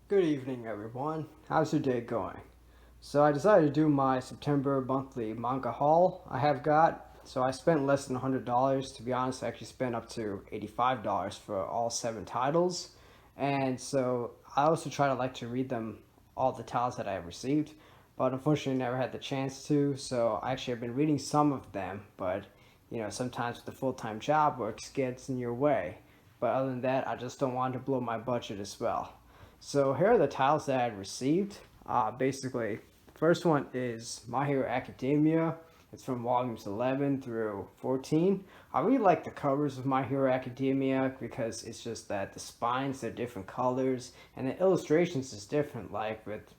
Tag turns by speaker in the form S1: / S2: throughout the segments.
S1: Good evening, everyone. How's your day going? So I decided to do my September monthly manga haul I have got. So I spent less than $100. To be honest, I actually spent up to $85 for all 7 titles. And so I also try to like to read them, all the titles that I have received, but unfortunately never had the chance to. So actually I've been reading some of them, but sometimes the full-time job work gets in your way. But other than that, I just don't want to blow my budget as well. So here are the titles that I received. Basically, first one is My Hero Academia. It's from volumes 11 through 14. I really like the covers of My Hero Academia because it's just that the spines are different colors and the illustrations is different. Like with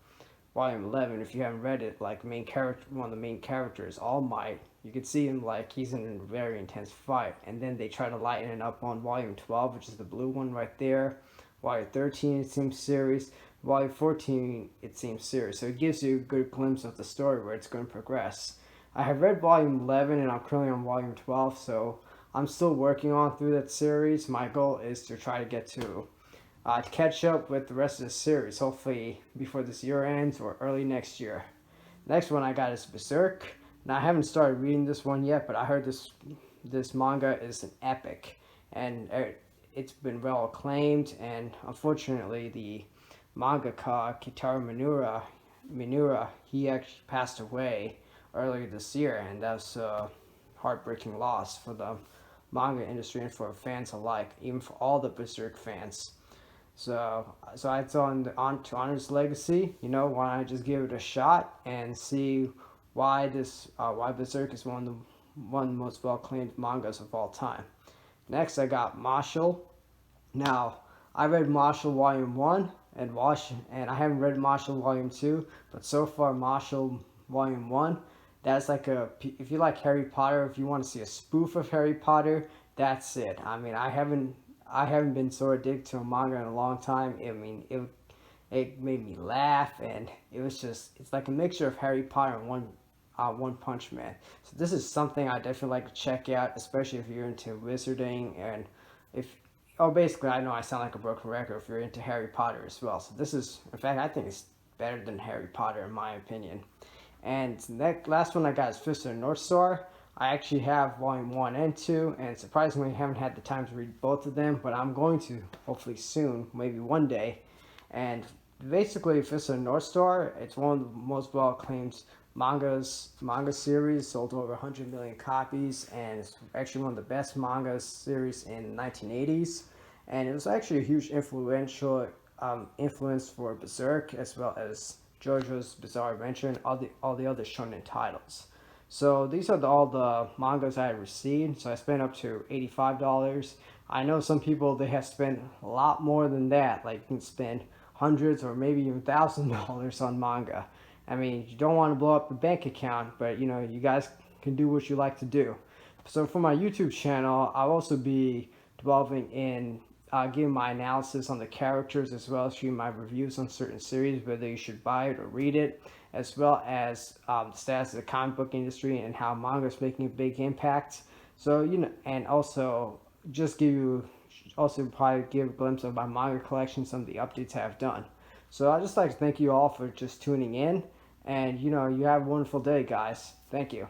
S1: volume 11, if you haven't read it, like main character, one of the main characters, All Might, you can see him like he's in a very intense fight, and then they try to lighten it up on volume 12, which is the blue one right there. Volume 13, it seems serious. Volume 14, it seems serious. So it gives you a good glimpse of the story where it's going to progress. I have read volume 11 and I'm currently on volume 12, so I'm still working on through that series. My goal is to try to get to catch up with the rest of the series, hopefully before this year ends or early next year. Next one I got is Berserk. Now I haven't started reading this one yet, but I heard this manga is an epic, and it's been well acclaimed. And unfortunately, the mangaka Kitaro Minura, he actually passed away earlier this year, and that was a heartbreaking loss for the manga industry and for fans alike, even for all the Berserk fans. So I thought to honor his legacy, why not just give it a shot and see why Berserk is one of the most well acclaimed mangas of all time. Next, I got Marshall. Now, I read Marshall Volume 1 and I haven't read Marshall Volume 2, but so far Marshall Volume 1, that's like if you like Harry Potter, if you want to see a spoof of Harry Potter, that's it. I mean, I haven't been so addicted to a manga in a long time. It made me laugh, and it's like a mixture of Harry Potter and One Punch Man. So this is something I definitely like to check out, especially if you're into wizarding and if basically I know I sound like a broken record if you're into Harry Potter as well. So this is, in fact, I think it's better than Harry Potter in my opinion. And that last one I got is Fist of the North Star. I actually have volume 1 and 2, and surprisingly I haven't had the time to read both of them, but I'm going to hopefully soon, maybe one day. And basically, Fist of the North Star, it's one of the most well acclaimed manga series, sold over 100 million copies, and it's actually one of the best manga series in the 1980s. And it was actually a huge influence for Berserk, as well as JoJo's Bizarre Adventure and all the other shonen titles. So these are all the mangas I received. So I spent up to $85. I know some people, they have spent a lot more than that. Like you can spend hundreds or maybe even $1,000 on manga. I mean, you don't want to blow up the bank account, but you guys can do what you like to do. So for my YouTube channel, I'll also be delving in giving my analysis on the characters, as well as giving my reviews on certain series, whether you should buy it or read it, as well as the status of the comic book industry and how manga is making a big impact. So and also just probably give a glimpse of my manga collection, some of the updates I've done. So I'd just like to thank you all for just tuning in, and you have a wonderful day, guys. Thank you.